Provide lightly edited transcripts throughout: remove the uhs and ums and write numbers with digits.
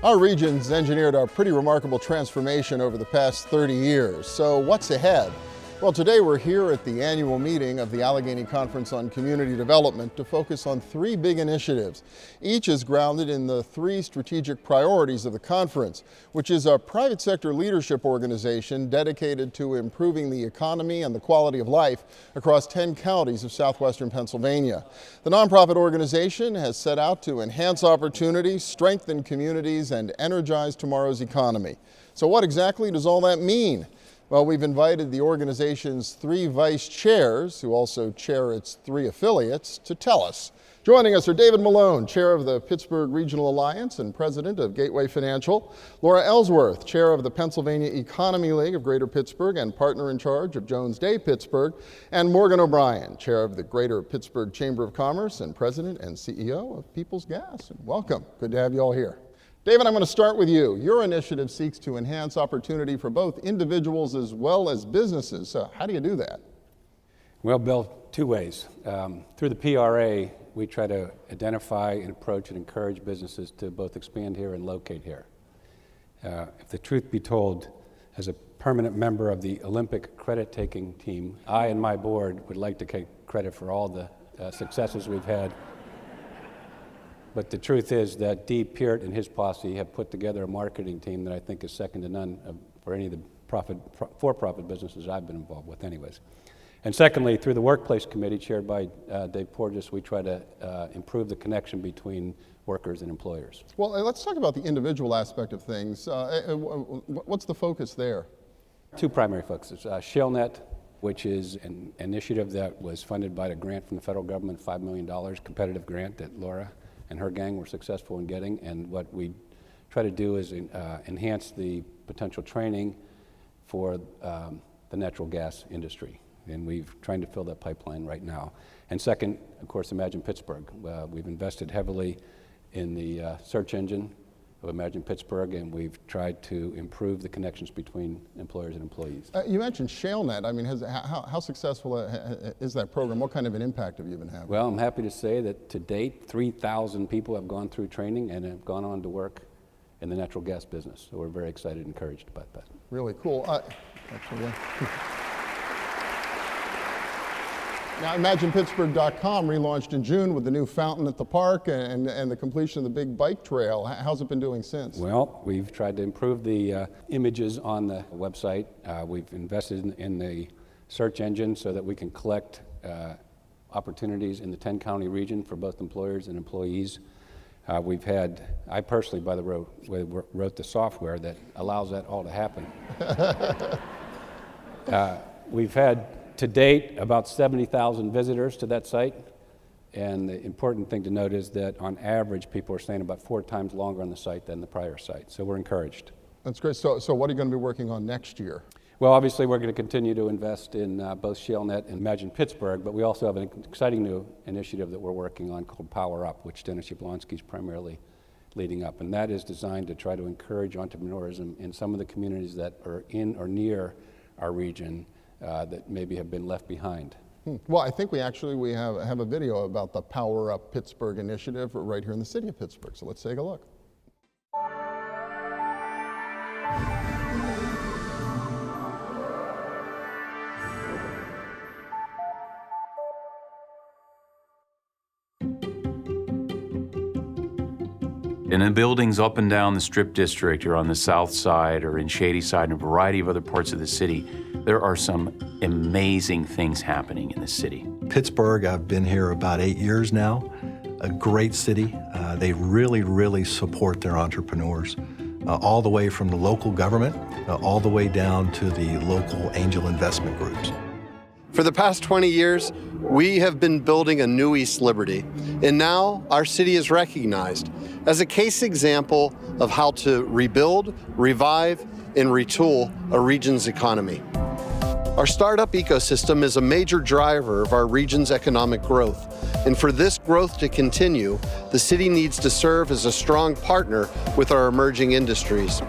Our region's engineered a pretty remarkable transformation over the past 30 years. So what's ahead? Well, today we're here at the annual meeting of the Allegheny Conference on Community Development to focus on three big initiatives. Each is grounded in the three strategic priorities of the conference, which is a private sector leadership organization dedicated to improving the economy and the quality of life across 10 counties of southwestern Pennsylvania. The nonprofit organization has set out to enhance opportunities, strengthen communities, and energize tomorrow's economy. So what exactly does all that mean? Well, we've invited the organization's three vice chairs, who also chair its three affiliates, to tell us. Joining us are David Malone, chair of the Pittsburgh Regional Alliance and president of Gateway Financial; Laura Ellsworth, chair of the Pennsylvania Economy League of Greater Pittsburgh and partner in charge of Jones Day Pittsburgh; and Morgan O'Brien, chair of the Greater Pittsburgh Chamber of Commerce and president and CEO of People's Gas. And welcome. Good to have you all here. David, I'm going to start with you. Your initiative seeks to enhance opportunity for both individuals as well as businesses. So how do you do that? Well, Bill, two ways. Through the PRA, we try to identify and approach and encourage businesses to both expand here and locate here. If the truth be told, as a permanent member of the Olympic credit-taking team, I and my board would like to take credit for all the successes we've had. But the truth is that Dee Peart and his posse have put together a marketing team that I think is second to none for any of the for-profit businesses I've been involved with anyways. And secondly, through the Workplace Committee chaired by Dave Porges, we try to improve the connection between workers and employers. Well, let's talk about the individual aspect of things. What's the focus there? Two primary focuses. ShaleNet, which is an initiative that was funded by a grant from the federal government, $5 million competitive grant that Laura and her gang were successful in getting, and what we try to do is enhance the potential training for the natural gas industry, and we're trying to fill that pipeline right now. And second, of course, Imagine Pittsburgh. We've invested heavily in the search engine of Imagine Pittsburgh, and we've tried to improve the connections between employers and employees. You mentioned ShaleNet. I mean, how successful is that program? What kind of an impact have you been having? Well, I'm happy to say that to date, 3,000 people have gone through training and have gone on to work in the natural gas business. So we're very excited and encouraged about that. Really cool. Now, ImaginePittsburgh.com relaunched in June with the new fountain at the park and the completion of the big bike trail. How's it been doing since? Well, we've tried to improve the images on the website. We've invested in the search engine so that we can collect opportunities in the 10-county region for both employers and employees. I personally, by the way, wrote the software that allows that all to happen. We've had, to date, about 70,000 visitors to that site, and the important thing to note is that on average people are staying about 4 times longer on the site than the prior site, so we're encouraged. That's great. So what are you going to be working on next year? Well, obviously we're going to continue to invest in both ShaleNet and Imagine Pittsburgh, but we also have an exciting new initiative that we're working on called Power Up, which Dennis Jablonski is primarily leading up, and that is designed to try to encourage entrepreneurism in some of the communities that are in or near our region that maybe have been left behind. Well, I think we have a video about the Power Up Pittsburgh initiative right here in the city of Pittsburgh. So let's take a look. In the buildings up and down the Strip District or on the south side or in Shady Side and a variety of other parts of the city, there are some amazing things happening in the city. Pittsburgh, I've been here about 8 years now. A great city. They really support their entrepreneurs, all the way from the local government, all the way down to the local angel investment groups. For the past 20 years, we have been building a new East Liberty, and now our city is recognized as a case example of how to rebuild, revive, and retool a region's economy. Our startup ecosystem is a major driver of our region's economic growth, and for this growth to continue, the city needs to serve as a strong partner with our emerging industries.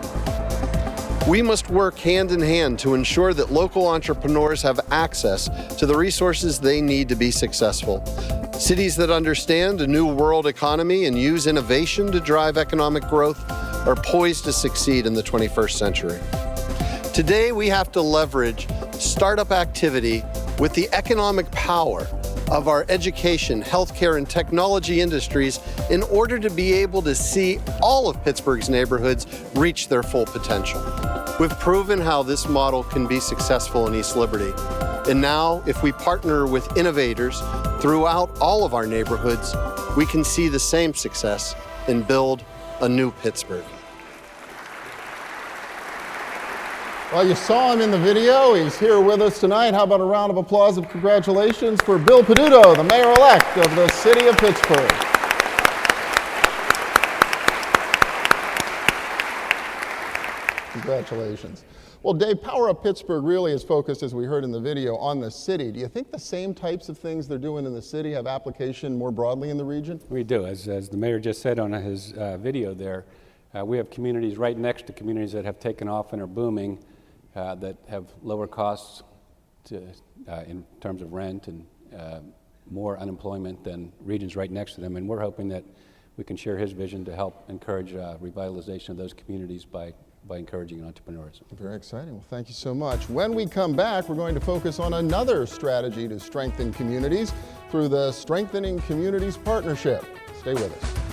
We must work hand in hand to ensure that local entrepreneurs have access to the resources they need to be successful. Cities that understand a new world economy and use innovation to drive economic growth are poised to succeed in the 21st century. Today, we have to leverage startup activity with the economic power of our education, healthcare, and technology industries in order to be able to see all of Pittsburgh's neighborhoods reach their full potential. We've proven how this model can be successful in East Liberty. And now, if we partner with innovators throughout all of our neighborhoods, we can see the same success and build a new Pittsburgh. Well, you saw him in the video. He's here with us tonight. How about a round of applause and congratulations for Bill Peduto, the mayor-elect of the city of Pittsburgh. Congratulations. Well, Dave, Power Up Pittsburgh really is focused, as we heard in the video, on the city. Do you think the same types of things they're doing in the city have application more broadly in the region? We do. As the mayor just said on his video there, we have communities right next to communities that have taken off and are booming, that have lower costs in terms of rent and more unemployment than regions right next to them. And we're hoping that we can share his vision to help encourage revitalization of those communities by encouraging entrepreneurs. Very exciting. Well, thank you so much. When we come back, we're going to focus on another strategy to strengthen communities through the Strengthening Communities Partnership. Stay with us.